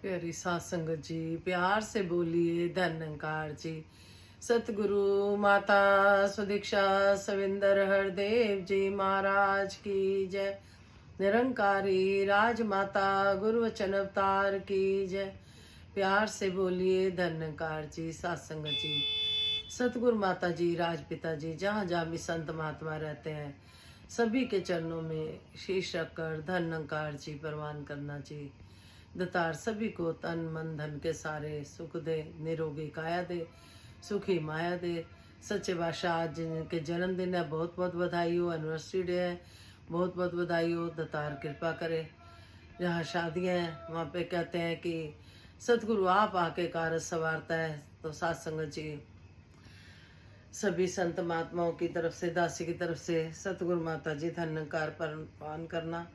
प्यारी सास संगत जी, प्यार से बोलिए धन निरंकार जी। सतगुरु माता सुदीक्षा सविंदर हरदेव जी महाराज की जय। निरंकारी राजमाता गुरु वचन अवतार की जय। प्यार से बोलिए धन निरंकार जी। सास संगत जी, सतगुरु माता जी, राजपिता जी, जहाँ जहाँ भी संत महात्मा रहते हैं, सभी के चरणों में शीश रखकर धन निरंकार जी प्रवान करना जी। दतार सभी को तन मन धन के सारे सुख दे, निरोगी काया दे, सुखी माया दे। सच्चे बादशाह आज जिनके जन्मदिन है, बहुत बहुत बधाई हो। एनिवर्सरी डे है, बहुत बहुत बधाई हो। दतार कृपा करे। जहाँ शादियाँ हैं वहाँ पे कहते हैं कि सतगुरु आप आके कारज संवारता है। तो सात संगत जी, सभी संत महात्माओं की तरफ से, दासी की तरफ से सतगुरु माता जी धन निरंकार प्रवान करना।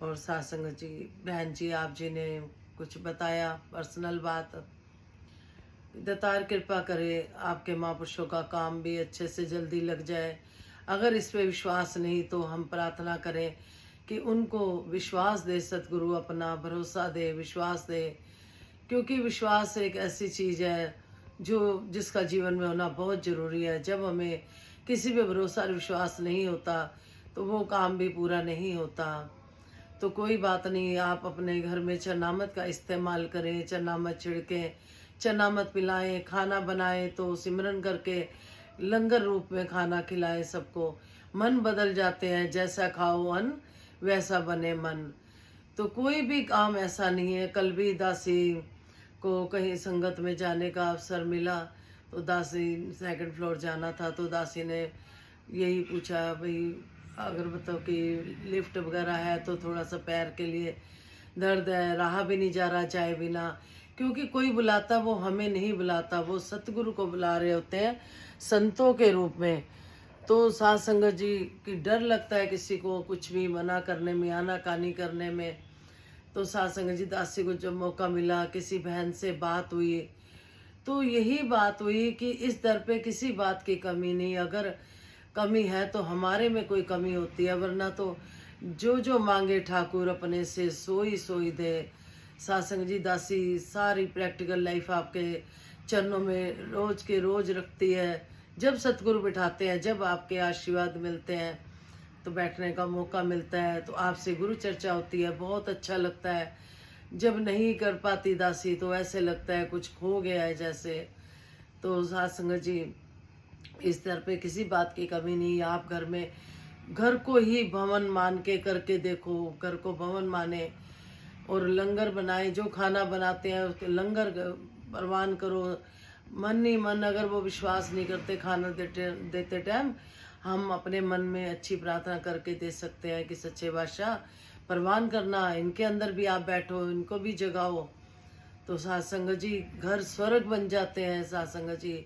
और सात संगत जी, बहन जी आप जी ने कुछ बताया पर्सनल बात। दतार कृपा करे आपके महापुरुषों का काम भी अच्छे से जल्दी लग जाए। अगर इस पे विश्वास नहीं तो हम प्रार्थना करें कि उनको विश्वास दे, सतगुरु अपना भरोसा दे, विश्वास दे। क्योंकि विश्वास एक ऐसी चीज़ है जो जिसका जीवन में होना बहुत ज़रूरी है। जब हमें किसी पे भरोसा और विश्वास नहीं होता तो वो काम भी पूरा नहीं होता। तो कोई बात नहीं, आप अपने घर में चरनामत का इस्तेमाल करें, चरनामत छिड़कें, चरनामत पिलाएं, खाना बनाएं तो सिमरन करके लंगर रूप में खाना खिलाएं सबको। मन बदल जाते हैं, जैसा खाओ अन्न वैसा बने मन। तो कोई भी काम ऐसा नहीं है। कल भी दासी को कहीं संगत में जाने का अवसर मिला, तो दासी सेकंड फ्लोर जाना था, तो दासी ने यही पूछा, भाई अगर मतलब कि लिफ्ट वगैरह है तो थोड़ा सा पैर के लिए दर्द है, रहा भी नहीं जा रहा चाहे बिना। क्योंकि कोई बुलाता, वो हमें नहीं बुलाता, वो सतगुरु को बुला रहे होते हैं संतों के रूप में। तो सात संगत जी की डर लगता है किसी को कुछ भी मना करने में, आनाकानी करने में। तो सात संगत जी, दासी को जब मौका मिला, किसी बहन से बात हुई तो यही बात हुई कि इस दर पे किसी बात की कमी नहीं। अगर कमी है तो हमारे में कोई कमी होती है, वरना तो जो जो मांगे ठाकुर अपने से सोई सोई दे। सासंग जी, दासी सारी प्रैक्टिकल लाइफ आपके चरणों में रोज के रोज रखती है। जब सतगुरु बिठाते हैं, जब आपके आशीर्वाद मिलते हैं, तो बैठने का मौका मिलता है, तो आपसे गुरु चर्चा होती है, बहुत अच्छा लगता है। जब नहीं कर पाती दासी तो ऐसे लगता है कुछ खो गया है जैसे। तो सात संगत जी, इस तरह पे किसी बात की कमी नहीं। आप घर में घर को ही भवन मान के करके देखो, घर को भवन माने और लंगर बनाए। जो खाना बनाते हैं उसके लंगर परवान करो। मन ही मन, अगर वो विश्वास नहीं करते खाना देते टाइम, हम अपने मन में अच्छी प्रार्थना करके दे सकते हैं कि सच्चे बादशाह परवान करना, इनके अंदर भी आप बैठो, इनको भी जगाओ। तो सासंग जी, घर स्वर्ग बन जाते हैं। सासंग जी,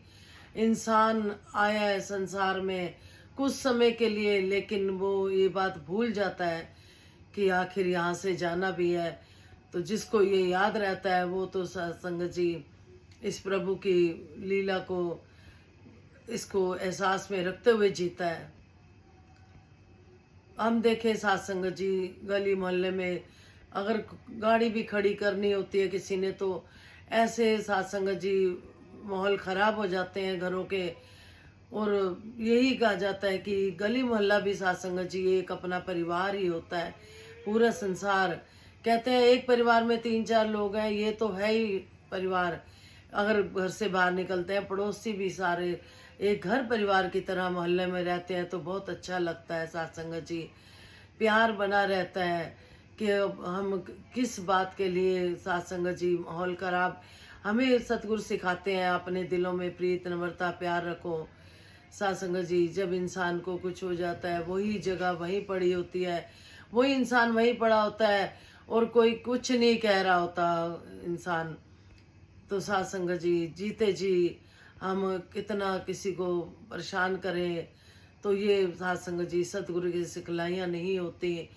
इंसान आया है संसार में कुछ समय के लिए, लेकिन वो ये बात भूल जाता है कि आखिर यहाँ से जाना भी है। तो जिसको ये याद रहता है वो तो संगत जी इस प्रभु की लीला को, इसको एहसास में रखते हुए जीता है। हम देखें सात संगत जी, गली मोहल्ले में अगर गाड़ी भी खड़ी करनी होती है किसी ने, तो ऐसे सात संगत जी माहौल खराब हो जाते हैं घरों के। और यही कहा जाता है कि गली मोहल्ला भी सात संगत जी एक अपना परिवार ही होता है। पूरा संसार, कहते हैं एक परिवार में 3-4 लोग हैं, ये तो है ही परिवार। अगर घर से बाहर निकलते हैं, पड़ोसी भी सारे एक घर परिवार की तरह मोहल्ले में रहते हैं, तो बहुत अच्छा लगता है। सात संगत जी, प्यार बना रहता है कि हम किस बात के लिए। सात संगत जी, माहौल खराब, हमें सतगुरु सिखाते हैं अपने दिलों में प्रीत नम्रता प्यार रखो। सात संगत जी, जब इंसान को कुछ हो जाता है, वही जगह वहीं पड़ी होती है, वही इंसान वहीं पड़ा होता है और कोई कुछ नहीं कह रहा होता इंसान। तो सात संगत जी, जीते जी हम कितना किसी को परेशान करें, तो ये सात संगत जी सतगुरु की सिखलाइयाँ नहीं होती।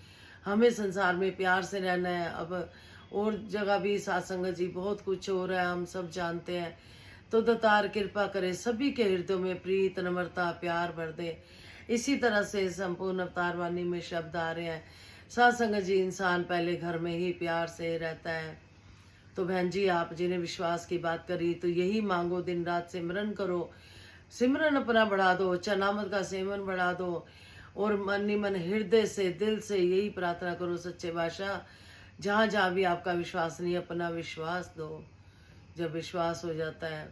हमें संसार में प्यार से रहना है। अब और जगह भी सात संगत जी बहुत कुछ हो रहा है, हम सब जानते हैं। तो दतार कृपा करे, सभी के हृदयों में प्रीत नम्रता प्यार भर दे। इसी तरह से संपूर्ण अवतार वाणी में शब्द आ रहे हैं, सात संगत जी, इंसान पहले घर में ही प्यार से रहता है। तो बहन जी आप जी ने विश्वास की बात करी, तो यही मांगो, दिन रात सिमरन करो, सिमरन अपना बढ़ा दो, चरनामृत का सेवन बढ़ा दो, और मन ही मन हृदय से दिल से यही प्रार्थना करो सच्चे बादशाह, जहाँ जहाँ भी आपका विश्वास नहीं, अपना विश्वास दो। जब विश्वास हो जाता है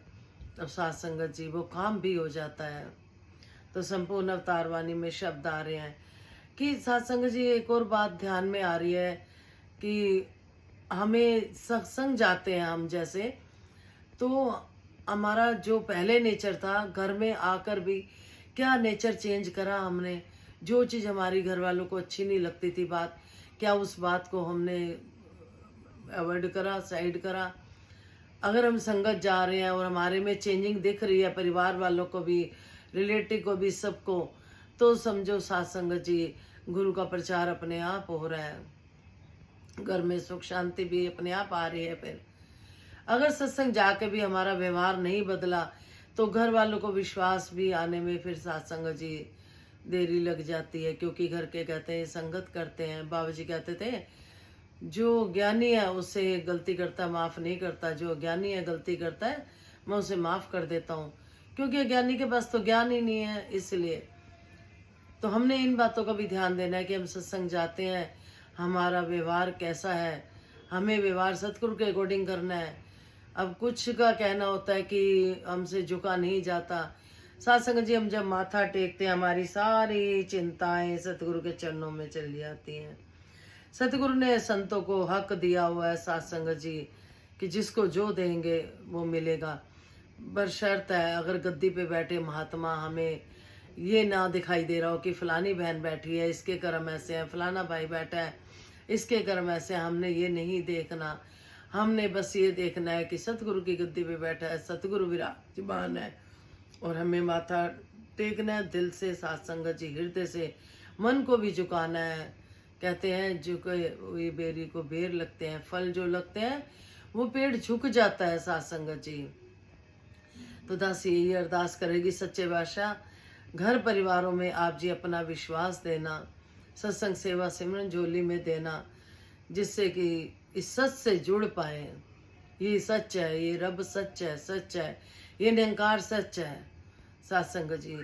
तब साथ संगत जी वो काम भी हो जाता है। तो संपूर्ण अवतार वाणी में शब्द आ रहे हैं कि साथ संगत जी एक और बात ध्यान में आ रही है कि हमें सत्संग जाते हैं हम, जैसे तो हमारा जो पहले नेचर था, घर में आकर भी क्या नेचर चेंज करा हमने। जो चीज़ हमारी घर वालों को अच्छी नहीं लगती थी बात, क्या उस बात को हमने अवॉइड करा, साइड करा। अगर हम संगत जा रहे हैं और हमारे में चेंजिंग दिख रही है, परिवार वालों को भी, रिलेटिव को भी, सबको, तो समझो साथ संगत जी गुरु का प्रचार अपने आप हो रहा है, घर में सुख शांति भी अपने आप आ रही है। फिर अगर सत्संग जाके भी हमारा व्यवहार नहीं बदला तो घर वालों को विश्वास भी आने में फिर साथ संगत जी देरी लग जाती है, क्योंकि घर के कहते हैं संगत करते हैं। बाबा जी कहते थे जो ज्ञानी है उससे गलती करता माफ़ नहीं करता, जो ज्ञानी है गलती करता है मैं उसे माफ़ कर देता हूँ, क्योंकि ज्ञानी के पास तो ज्ञान ही नहीं है। इसलिए तो हमने इन बातों का भी ध्यान देना है कि हम सत्संग जाते हैं, हमारा व्यवहार कैसा है, हमें व्यवहार सतगुरु के अकॉर्डिंग करना है। अब कुछ का कहना होता है कि हमसे झुका नहीं जाता। साथ संगत जी हम जब माथा टेकते हैं हमारी सारी चिंताएं सतगुरु के चरणों में चली जाती हैं। सतगुरु ने संतों को हक दिया हुआ है साथ संगत जी कि जिसको जो देंगे वो मिलेगा, बशर्त है अगर गद्दी पे बैठे महात्मा हमें ये ना दिखाई दे रहा हो कि फलानी बहन बैठी है इसके कर्म ऐसे हैं, फलाना भाई बैठा है इसके कर्म ऐसे। हमने ये नहीं देखना, हमने बस ये देखना है कि सतगुरु की गद्दी पे बैठा है, सतगुरु विराजमान है, और हमें माथा टेकना है दिल से, साथ संगत जी हृदय से, मन को भी झुकाना है। कहते हैं झुके हुई बेरी को बेर लगते हैं, फल जो लगते हैं वो पेड़ झुक जाता है साथ संगत जी। तो दासी यही अरदास करेगी सच्चे बादशाह, घर परिवारों में आप जी अपना विश्वास देना, सत्संग सेवा सिमरन झोली में देना, जिससे कि इस सच से जुड़ पाए। ये सच है, ये रब सच है, सच है, ये निरंकार सच है। साथ संगत जी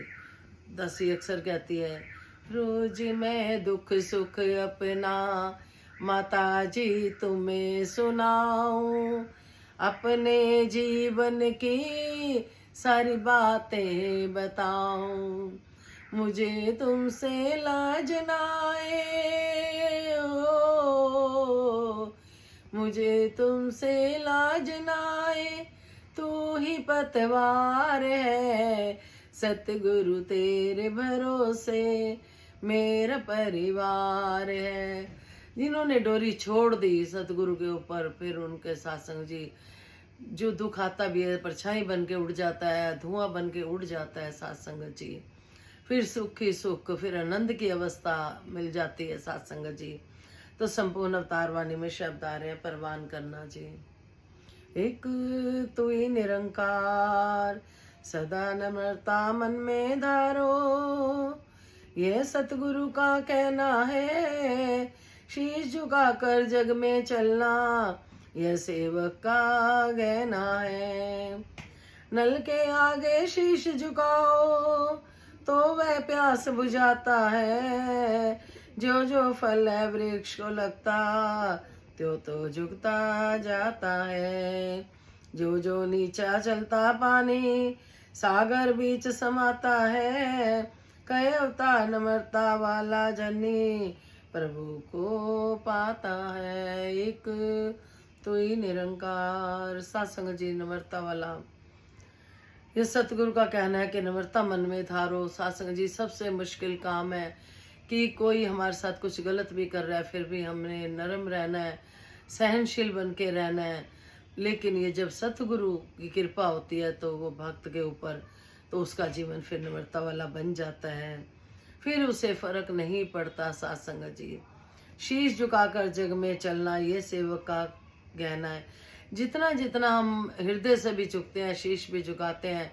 दासी अक्सर कहती है रोज मैं दुख सुख अपना माता जी तुम्हें सुनाऊं, अपने जीवन की सारी बातें बताऊं, मुझे तुमसे लाज ना आए ओ, मुझे तुमसे लाज ना आए, तू ही पतवार है, सतगुरु तेरे भरोसे मेरा परिवार है। जिन्होंने डोरी छोड़ दी सतगुरु के ऊपर, फिर उनके सत्संग जी जो दुख आता भी है परछाई बन के उड़ जाता है, धुआं बन के उड़ जाता है सत्संग जी। फिर सुख ही सुख, फिर आनंद की अवस्था मिल जाती है सत्संग जी। तो संपूर्ण अवतार वाणी में शब्द आ रहे हैं, परवान करना जी। एक तू ही निरंकार सदा नम्रता मन में धारो, ये सतगुरु का कहना है, शीश झुकाकर जग में चलना यह सेवक का गहना है। नल के आगे शीश झुकाओ तो वह प्यास बुझाता है, जो जो फल है वृक्ष को लगता त्यो तो झुकता जाता है, जो जो नीचा चलता पानी सागर बीच समाता है, कहे अवतार नम्रता वाला जनी प्रभु को पाता है। एक तो ही निरंकार सत्संग जी नम्रता वाला, ये सतगुरु का कहना है कि नम्रता मन में धारो। सत्संग जी सबसे मुश्किल काम है कि कोई हमारे साथ कुछ गलत भी कर रहा है फिर भी हमने नरम रहना है, सहनशील बन के रहना है। लेकिन ये जब सतगुरु की कृपा होती है तो वो भक्त के ऊपर, तो उसका जीवन फिर नम्रता वाला बन जाता है, फिर उसे फर्क नहीं पड़ता। सत्संग जी शीश झुकाकर जग में चलना ये सेवक का गहना है। जितना जितना हम हृदय से भी झुकते हैं, शीश भी झुकाते हैं,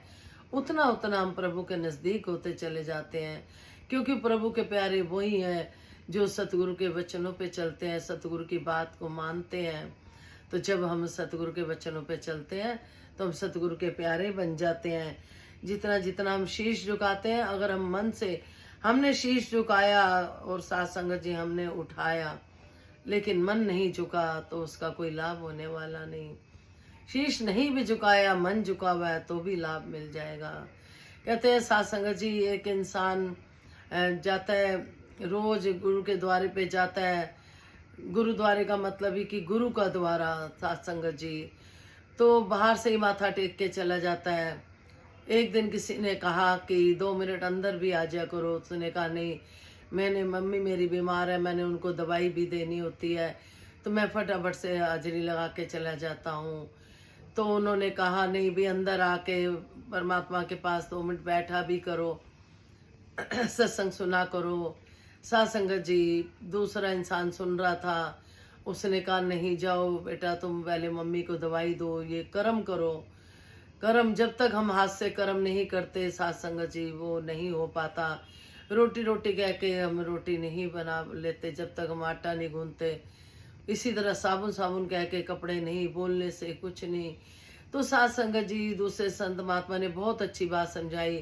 उतना उतना हम प्रभु के नज़दीक होते चले जाते हैं, क्योंकि प्रभु के प्यारे वही हैं जो सतगुरु के वचनों पे चलते हैं, सतगुरु की बात को मानते हैं। तो जब हम सतगुरु के वचनों पे चलते हैं तो हम सतगुरु के प्यारे बन जाते हैं। जितना जितना हम शीश झुकाते हैं, अगर हम मन से हमने शीश झुकाया और साथ संगत जी हमने उठाया, लेकिन मन नहीं झुका तो उसका कोई लाभ होने वाला नहीं। शीश नहीं भी झुकाया, मन झुका हुआ है तो भी लाभ मिल जाएगा। कहते हैं साथ संगत जी, एक इंसान जाता है, रोज गुरु के द्वारे पे जाता है। गुरुद्वारे का मतलब ही कि गुरु का द्वारा, साथ संगत जी। तो बाहर से ही माथा टेक के चला जाता है। एक दिन किसी ने कहा कि 2 मिनट अंदर भी आ जाया करो। उसने कहा नहीं, मैंने मम्मी मेरी बीमार है, मैंने उनको दवाई भी देनी होती है, तो मैं फटाफट से हाजिरी लगा के चला जाता हूँ। तो उन्होंने कहा नहीं भी, अंदर आके परमात्मा के पास 2 मिनट बैठा भी करो, सत्संग सुना करो। साथ संगत जी, दूसरा इंसान सुन रहा था, उसने कहा नहीं जाओ बेटा, तुम पहले मम्मी को दवाई दो, ये कर्म करो। कर्म जब तक हम हाथ से कर्म नहीं करते साथ संगत जी, वो नहीं हो पाता। रोटी रोटी कह के हम रोटी नहीं बना लेते जब तक हम आटा नहीं गूंथते। इसी तरह साबुन साबुन कह के कपड़े नहीं, बोलने से कुछ नहीं। तो साथ संगत जी, दूसरे संत महात्मा ने बहुत अच्छी बात समझाई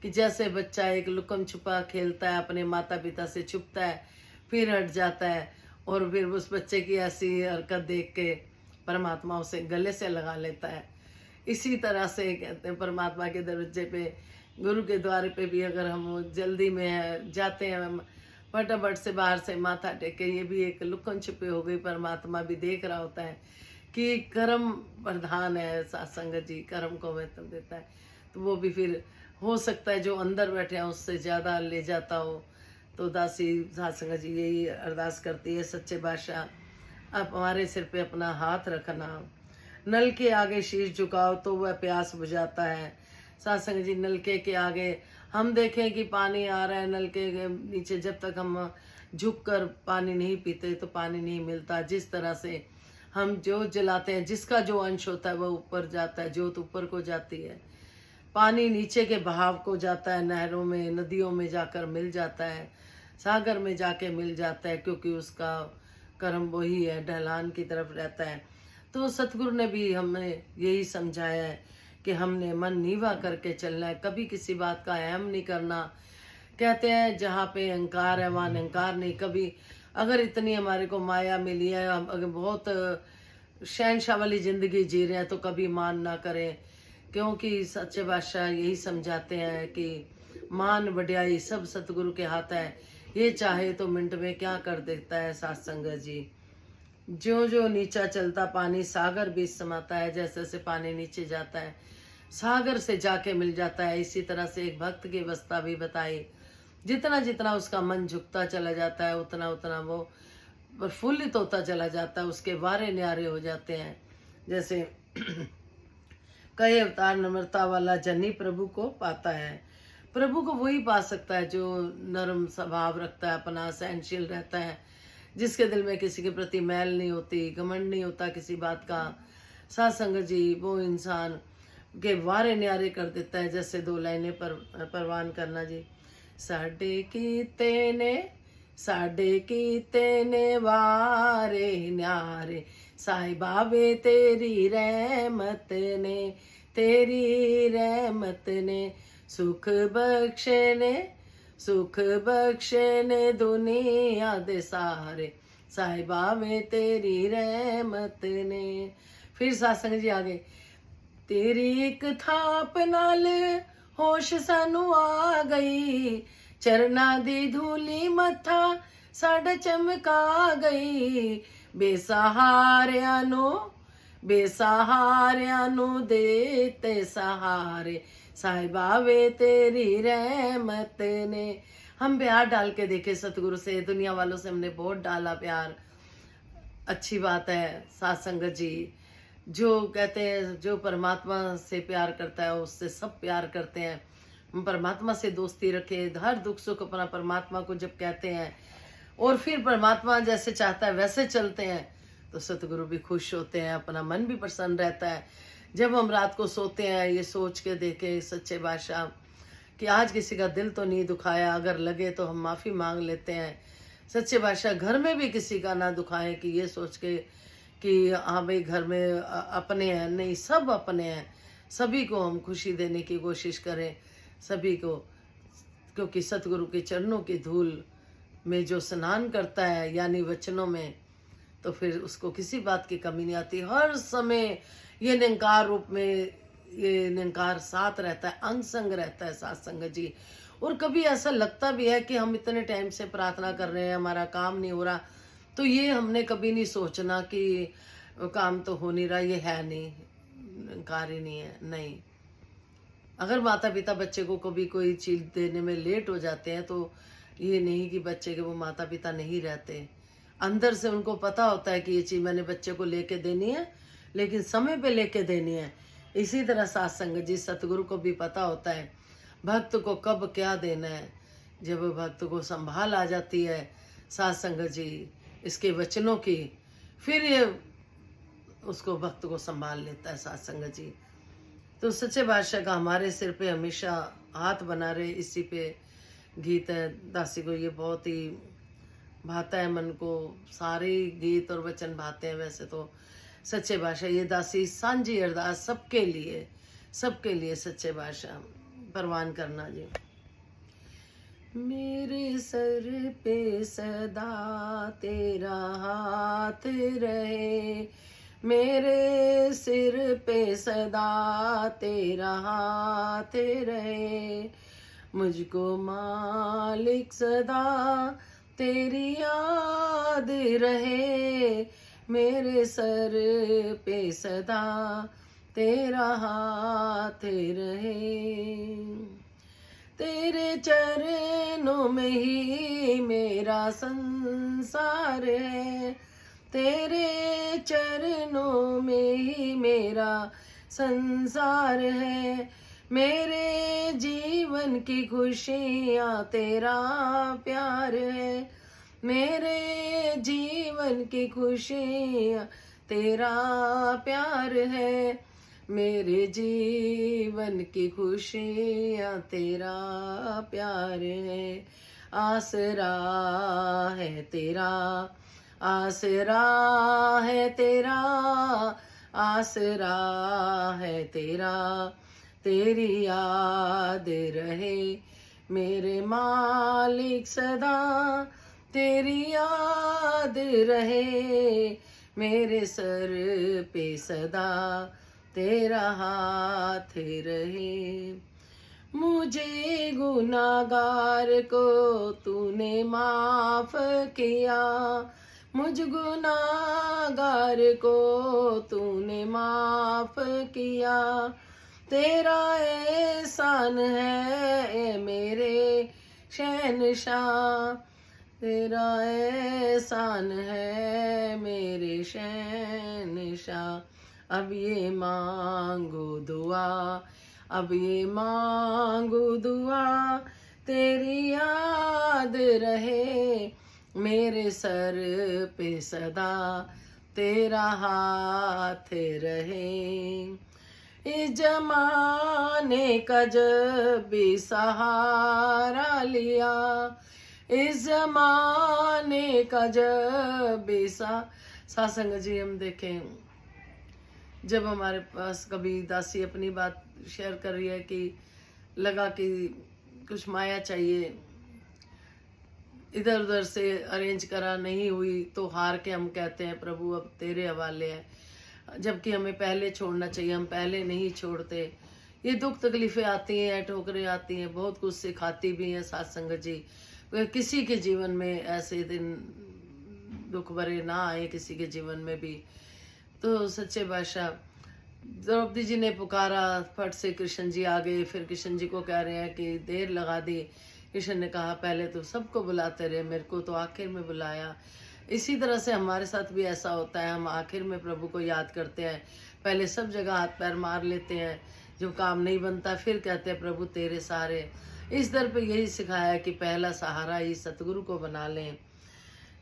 कि जैसे बच्चा एक लुकम छुपा खेलता है, अपने माता पिता से छुपता है, फिर हट जाता है, और फिर उस बच्चे की ऐसी हरकत देख के परमात्मा उसे गले से लगा लेता है। इसी तरह से कहते हैं परमात्मा के दरवाजे पे, गुरु के द्वार पे भी अगर हम जल्दी में जाते हैं, हम फटाफट से बाहर से माथा टेके, ये भी एक लुकन छुपे हो गई। परमात्मा भी देख रहा होता है कि कर्म प्रधान है साथ संगत जी, कर्म को महत्व देता है। तो वो भी फिर हो सकता है जो अंदर बैठे हैं उससे ज़्यादा ले जाता हो। तो दासी साथ संगत जी यही अरदास करती है, सच्चे बादशाह आप हमारे सिर पे अपना हाथ रखना, नल के आगे शीश झुकाओ तो वह प्यास बुझाता है। साथ संगत जी, नलके के आगे हम देखें कि पानी आ रहा है, नलके के नीचे जब तक हम झुककर पानी नहीं पीते तो पानी नहीं मिलता। जिस तरह से हम जोत जलाते हैं, जिसका जो अंश होता है वह ऊपर जाता है, जोत ऊपर को जाती है, पानी नीचे के बहाव को जाता है, नहरों में नदियों में जाकर मिल जाता है, सागर में जाके मिल जाता है, क्योंकि उसका कर्म वही है, ढलान की तरफ रहता है। तो सतगुरु ने भी हमें यही समझाया है कि हमने मन नीवा करके चलना है, कभी किसी बात का अहम नहीं करना। कहते हैं जहाँ पे अहंकार है वहाँ निंकार नहीं। कभी अगर इतनी हमारे को माया मिली है, हम अगर बहुत शहनशाह वाली ज़िंदगी जी रहे हैं, तो कभी मान ना करें, क्योंकि सच्चे बादशाह यही समझाते हैं कि मान वड्याई सब सतगुरु के हाथ है, ये चाहे तो मिनट में क्या कर देता है। साथ संगत जी, जो जो नीचा चलता पानी सागर बीच समाता है, जैसे जैसे पानी नीचे जाता है सागर से जाके मिल जाता है। इसी तरह से एक भक्त की अवस्था भी बताई, जितना जितना उसका मन झुकता चला जाता है उतना उतना वो प्रफुल्लित होता चला जाता है, उसके वारे न्यारे हो जाते हैं। जैसे कई अवतार नम्रता वाला जनी प्रभु को पाता है। प्रभु को वही पा सकता है जो नरम स्वभाव रखता है, अपना सहनशील रहता है, जिसके दिल में किसी के प्रति मैल नहीं होती, घमंड नहीं होता किसी बात का। साथ संगत जी, वो इंसान के वारे न्यारे कर देता है। जैसे 2 लाइनें परवान करना जी। साडे कीते ने वारे न्यारे, साहिबा वे तेरी रहमत ने सुख बख्शे ने दुनिया दे सारे, साहिबा में तेरी रहमत ने। फिर सत्संग जी आगे, तेरी एक थाप नाल होश सानू आ गई, चरना दी धूली मत्था साडा चमका गई, बेसहारियां नु देते सहारे, साहिबा वे तेरी रहमत ने। हम प्यार डाल के देखे सतगुरु से, दुनिया वालों से हमने बहुत डाला प्यार, अच्छी बात है। साथ संगत जी, जो कहते हैं जो परमात्मा से प्यार करता है उससे सब प्यार करते हैं। हम परमात्मा से दोस्ती रखे, हर दुख सुख अपना परमात्मा को जब कहते हैं और फिर परमात्मा जैसे चाहता है वैसे चलते हैं, तो सतगुरु भी खुश होते हैं, अपना मन भी प्रसन्न रहता है। जब हम रात को सोते हैं ये सोच के देखें सच्चे बादशाह कि आज किसी का दिल तो नहीं दुखाया, अगर लगे तो हम माफ़ी मांग लेते हैं। सच्चे बादशाह घर में भी किसी का ना दुखाएं, कि ये सोच के कि हाँ भाई घर में अपने हैं, नहीं, सब अपने हैं। सभी को हम खुशी देने की कोशिश करें, सभी को, क्योंकि सतगुरु के चरणों की धूल में जो स्नान करता है यानी वचनों में, तो फिर उसको किसी बात की कमी नहीं आती। हर समय ये निरंकार रूप में, ये निरंकार साथ रहता है, अंग संग रहता है साथ संगत जी। और कभी ऐसा लगता भी है कि हम इतने टाइम से प्रार्थना कर रहे हैं, हमारा काम नहीं हो रहा, तो ये हमने कभी नहीं सोचना कि काम तो हो नहीं रहा, ये है नहीं, निरंकार ही नहीं है। नहीं, अगर माता पिता बच्चे को कभी कोई चीज देने में लेट हो जाते हैं, तो ये नहीं कि बच्चे के वो माता पिता नहीं रहते, अंदर से उनको पता होता है कि ये चीज मैंने बच्चे को लेके देनी है, लेकिन समय पे लेके देनी है। इसी तरह साथ संगत जी, सतगुरु को भी पता होता है भक्त को कब क्या देना है। जब भक्त को संभाल आ जाती है साथ संगत जी इसके वचनों की, फिर ये उसको भक्त को संभाल लेता है साथ संगत जी। तो सच्चे बादशाह का हमारे सिर पे हमेशा हाथ बना रहे, इसी पे गीत है। दासी को ये बहुत ही भाता है, मन को सारे गीत और वचन भाते हैं। वैसे तो सच्चे बादशाह ये दासी सांझी अरदास सबके लिए, सबके लिए सच्चे बादशाह परवान करना जी। मेरे सर पे सदा तेरा हाथ रहे, मेरे सिर पे सदा तेरा हाथ रहे, मुझको मालिक सदा तेरी याद रहे, मेरे सर पे सदा तेरा हाथ रहे, तेरे चरणों में ही मेरा संसार है, तेरे चरणों में ही मेरा संसार है, मेरे जीवन की खुशियाँ तेरा प्यार है, मेरे जीवन की खुशियाँ तेरा प्यार है, मेरे जीवन की खुशियाँ तेरा प्यार है, आसरा है तेरा, आसरा है तेरा, आसरा है तेरा, तेरी याद रहे, मेरे मालिक सदा तेरी याद रहे, मेरे सर पे सदा तेरा हाथ रहे, मुझे गुनाहगार को तूने माफ किया, मुझ गुनाहगार को तूने माफ किया, तेरा एहसान है मेरे शहंशाह, तेरा एहसान है मेरे शहंशाह, अब ये मांगो दुआ, अब ये मांगो दुआ, तेरी याद रहे, मेरे सर पे सदा तेरा हाथ रहे, इस जमाने का जब भी सहारा लिया, इस जमाने का जब भी सासंग जी हम देखें, जब हमारे पास कभी दासी अपनी बात शेयर कर रही है कि लगा कि कुछ माया चाहिए, इधर उधर से अरेंज करा, नहीं हुई, तो हार के हम कहते हैं प्रभु अब तेरे हवाले है, जबकि हमें पहले छोड़ना चाहिए, हम पहले नहीं छोड़ते। ये दुख तकलीफें आती हैं, ठोकरें आती हैं, बहुत कुछ सिखाती भी हैं साथ संगत जी। किसी के जीवन में ऐसे दिन दुख भरे ना आए, किसी के जीवन में भी। तो सच्चे बादशाह द्रौपदी जी ने पुकारा, फट से कृष्ण जी आ गए, फिर कृष्ण जी को कह रहे हैं कि देर लगा दी। कृष्ण ने कहा पहले तो सबको बुलाते रहे, मेरे को तो आखिर में बुलाया। इसी तरह से हमारे साथ भी ऐसा होता है, हम आखिर में प्रभु को याद करते हैं, पहले सब जगह हाथ पैर मार लेते हैं, जो काम नहीं बनता फिर कहते हैं प्रभु तेरे सहारे। इस दर पे यही सिखाया कि पहला सहारा ही सतगुरु को बना लें।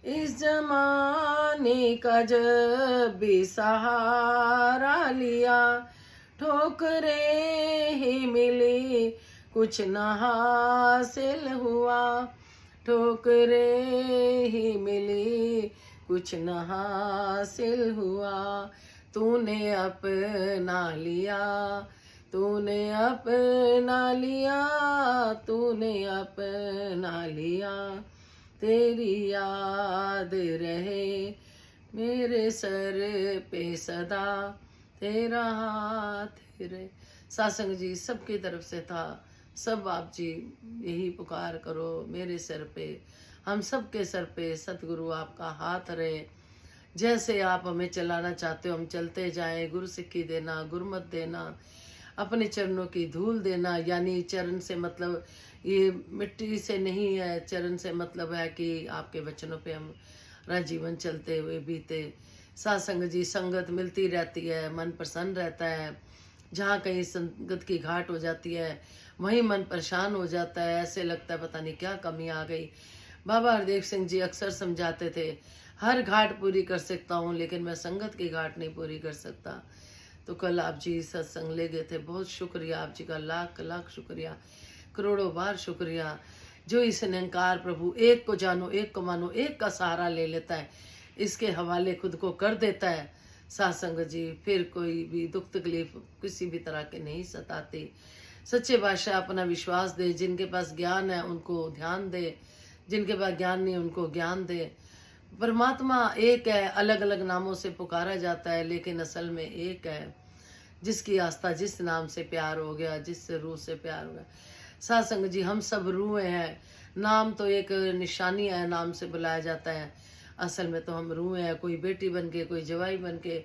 इस जमाने का जब भी सहारा लिया, ठोकरें ही मिली कुछ न हासिल हुआ, ठोकरें ही मिली कुछ न हासिल हुआ, तूने अपना लिया, तूने अपना लिया, तूने अपना लिया, तेरी याद रहे मेरे सर पे सदा, तेरा हाथ रहे। सासंग जी सबकी तरफ से था, सब आप जी यही पुकार करो मेरे सर पे, हम सब के सर पे सतगुरु आपका हाथ रहे। जैसे आप हमें चलाना चाहते हो हम चलते जाएं, गुरु सिक्खी देना, गुरमत देना, अपने चरणों की धूल देना। यानी चरण से मतलब ये मिट्टी से नहीं है, चरण से मतलब है कि आपके वचनों पे हम जीवन चलते हुए बीते। सासंग जी संगत मिलती रहती है, मन प्रसन्न रहता है। जहाँ कहीं संगत की घाट हो जाती है वहीं मन परेशान हो जाता है, ऐसे लगता है पता नहीं क्या कमी आ गई। बाबा हरदेव सिंह जी अक्सर समझाते थे, हर घाट पूरी कर सकता हूँ लेकिन मैं संगत की घाट नहीं पूरी कर सकता। तो कल आप जी सत्संग ले गए थे, बहुत शुक्रिया आप जी का, लाख लाख शुक्रिया, करोड़ों बार शुक्रिया। जो इस निरंकार प्रभु एक को जानो, एक को मानो, एक का सहारा ले लेता है, इसके हवाले खुद को कर देता है सासंग जी, फिर कोई भी दुख तकलीफ किसी भी तरह के नहीं सताती। सच्चे बादशाह अपना विश्वास दे, जिनके पास ज्ञान है उनको ध्यान दे, जिनके पास ज्ञान नहीं उनको ज्ञान दे। परमात्मा एक है, अलग अलग नामों से पुकारा जाता है लेकिन असल में एक है। जिसकी आस्था जिस नाम से प्यार हो गया, जिस रूह से प्यार हो गया। सासंग जी हम सब रूहें हैं, नाम तो एक निशानी है, नाम से बुलाया जाता है, असल में तो हम रूहें हैं। कोई बेटी बन के, कोई जवाई बन के,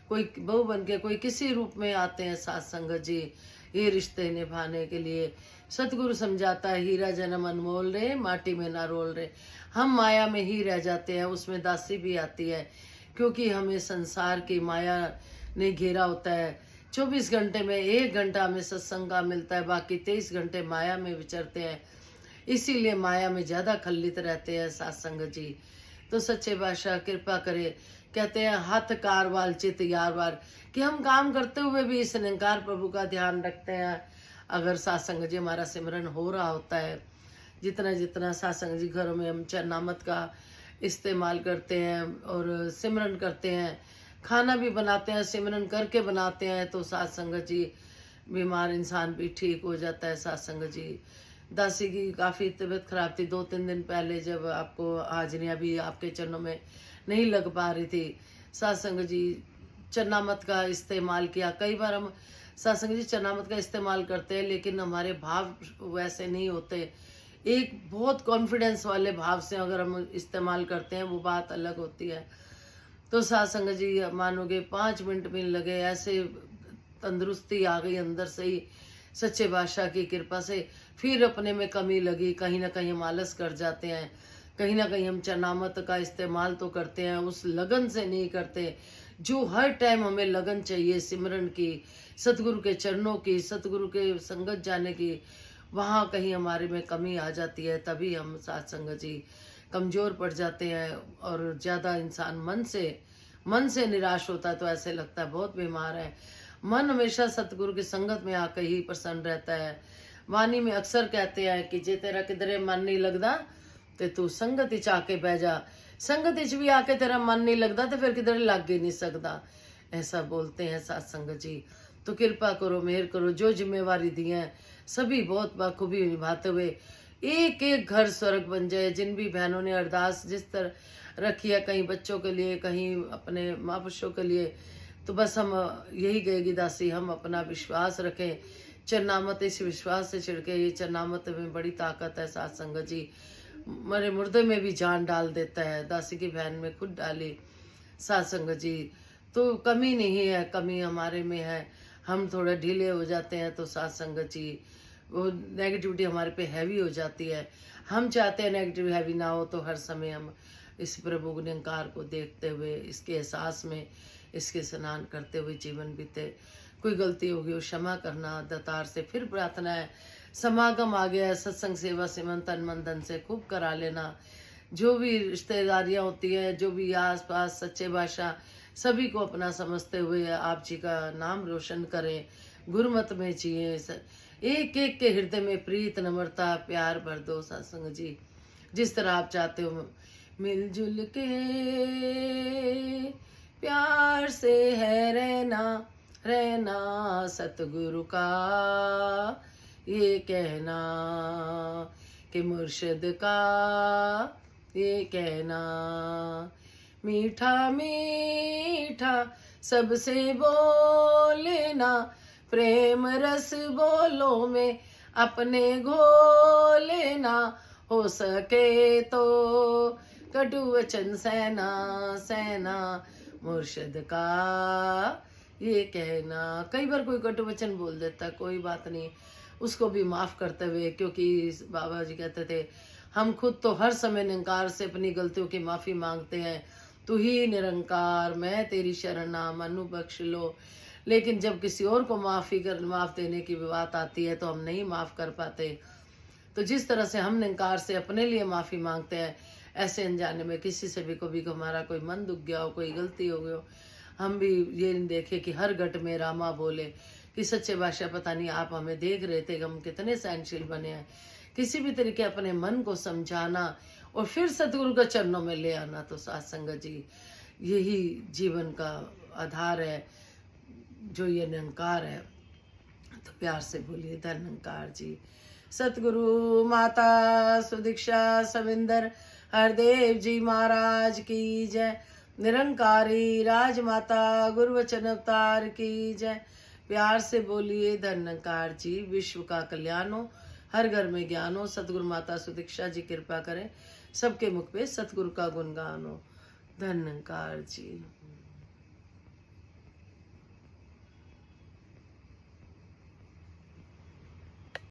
कोई बहू बन के, कोई किसी रूप में आते हैं सासंग जी ये रिश्ते निभाने के लिए। सतगुरु समझाता है हीरा जन्म अनमोल रे, माटी में ना रोल रे। हम माया में ही रह जाते हैं, उसमें दासी भी आती है क्योंकि हमें संसार की माया ने घेरा होता है। 24 घंटे में 1 घंटा हमें सत्संग का मिलता है, बाकी 23 घंटे माया में विचरते हैं, इसीलिए माया में ज्यादा खल्लित रहते हैं सासंग जी। तो सच्चे बादशाह कृपा करे, कहते हैं हाथ कारवाल चित यारवार, कि हम काम करते हुए भी इस निरंकार प्रभु का ध्यान रखते हैं। अगर सासंग जी हमारा सिमरन हो रहा होता है, जितना जितना सासंग जी घरों में हम चरनामत का इस्तेमाल करते हैं और सिमरन करते हैं, खाना भी बनाते हैं सिमरन करके बनाते हैं, तो सासंग जी बीमार इंसान भी ठीक हो जाता है। सासंग जी दासी की काफ़ी तबीयत खराब थी 2-3 दिन पहले, जब आपको हाजरियाँ भी आपके चरणों में नहीं लग पा रही थी, सासंग जी चरनामत का इस्तेमाल किया। कई बार हम सासंग जी चरनामत का इस्तेमाल करते हैं लेकिन हमारे भाव वैसे नहीं होते, एक बहुत कॉन्फिडेंस वाले भाव से अगर हम इस्तेमाल करते हैं वो बात अलग होती है। तो सासंग जी मानोगे 5 मिनट भी नहीं लगे, ऐसे तंदुरुस्ती आ गई अंदर से ही सच्चे बादशाह की कृपा से। फिर अपने में कमी लगी, कहीं ना कहीं हम आलस कर जाते हैं, कहीं ना कहीं हम चरनामत का इस्तेमाल तो करते हैं, उस लगन से नहीं करते जो हर टाइम हमें लगन चाहिए सिमरन की, सतगुरु के चरणों की, सतगुरु के संगत जाने की। वहाँ कहीं हमारे में कमी आ जाती है, तभी हम सत्संग जी कमज़ोर पड़ जाते हैं। और ज़्यादा इंसान मन से निराश होता है तो ऐसे लगता है बहुत बीमार है। मन हमेशा सतगुरु की संगत में आकर ही प्रसन्न रहता है। वाणी में अक्सर कहते हैं कि जे तेरा किधरे मन नहीं लगता तो तू संगत इच आके बह जा, संगत इच भी आके तेरा मन नहीं लगता तो फिर किधरे लग ही नहीं सकता, ऐसा बोलते हैं सत्संग जी। तो कृपा करो, मेहर करो, जो जिम्मेवारी दी है सभी बहुत बखूबी निभाते हुए एक एक घर स्वर्ग बन जाए। जिन भी बहनों ने अरदास जिस तरह रखी है, कहीं बच्चों के लिए, कहीं अपने महापुरुषों के लिए, तो बस हम यही कहेगी दासी, हम अपना विश्वास रखें। चरनामत इस विश्वास से छिड़के, ये चरनामत में बड़ी ताकत है सत्संग जी, मरे मुर्दे में भी जान डाल देता है। दासी की बहन में खुद डाली सत्संग जी। तो कमी नहीं है, कमी हमारे में है, हम थोड़े ढीले हो जाते हैं तो सत्संग जी वो नेगेटिविटी हमारे पे हैवी हो जाती है। हम चाहते हैं नेगेटिव हैवी ना हो, तो हर समय हम इस प्रभु निरंकार को देखते हुए, इसके एहसास में, इसके स्नान करते हुए जीवन बीते। कोई गलती होगी वो क्षमा करना, दतार से फिर प्रार्थना है। समागम आ गया है, सत्संग सेवा सिमरन तन मन धन से खूब करा लेना। जो भी रिश्तेदारियां होती हैं, जो भी आस पास सच्चे बादशाह सभी को अपना समझते हुए आप जी का नाम रोशन करें, गुरुमत में जिए, एक एक के हृदय में प्रीत नम्रता प्यार भर दो सत्संग जी। जिस तरह आप चाहते हो मिलजुल के प्यार से है रहना, रहना सतगुरु का ये कहना, कि मुर्शिद का ये कहना। मीठा मीठा सबसे बोलेना, प्रेम रस बोलो में अपने घोलेना, हो सके तो कटु वचन सहना, सहना मुर्शिद का ये कहना। कई बार कोई कटु वचन बोल देता, कोई बात नहीं, उसको भी माफ करते हुए, क्योंकि बाबा जी कहते थे हम खुद तो हर समय निरंकार से अपनी गलतियों की माफी मांगते हैं, तू ही निरंकार मैं तेरी शरणा मनु बख्श लो। लेकिन जब किसी और को माफ देने की बात आती है तो हम नहीं माफ कर पाते। तो जिस तरह से हम निरंकार से अपने लिए माफी मांगते हैं, ऐसे अनजाने में किसी से भी कभी हमारा कोई मन दुख गया हो, कोई गलती हो गई हो, हम भी ये नहीं देखे कि हर घट में रामा बोले, कि सच्चे बादशाह पता नहीं आप हमें देख रहे थे, हम कितने सहनशील बने हैं। किसी भी तरीके अपने मन को समझाना और फिर सतगुरु के चरणों में ले आना, तो साथ संगत जी यही जीवन का आधार है, जो ये निरंकार है। तो प्यार से बोलिए धन्यंकार जी। सतगुरु माता सुदीक्षा सविंदर हरदेव जी महाराज की जय। निरंकारी राजमाता गुरुवचन अवतार की जय। प्यार से बोलिए धन्यंकार जी। विश्व का कल्याण हो, हर घर में ज्ञान हो, सतगुरु माता सुदीक्षा जी कृपा करें, सबके मुख पे सतगुरु का गुणगान हो। धन्यंकार जी।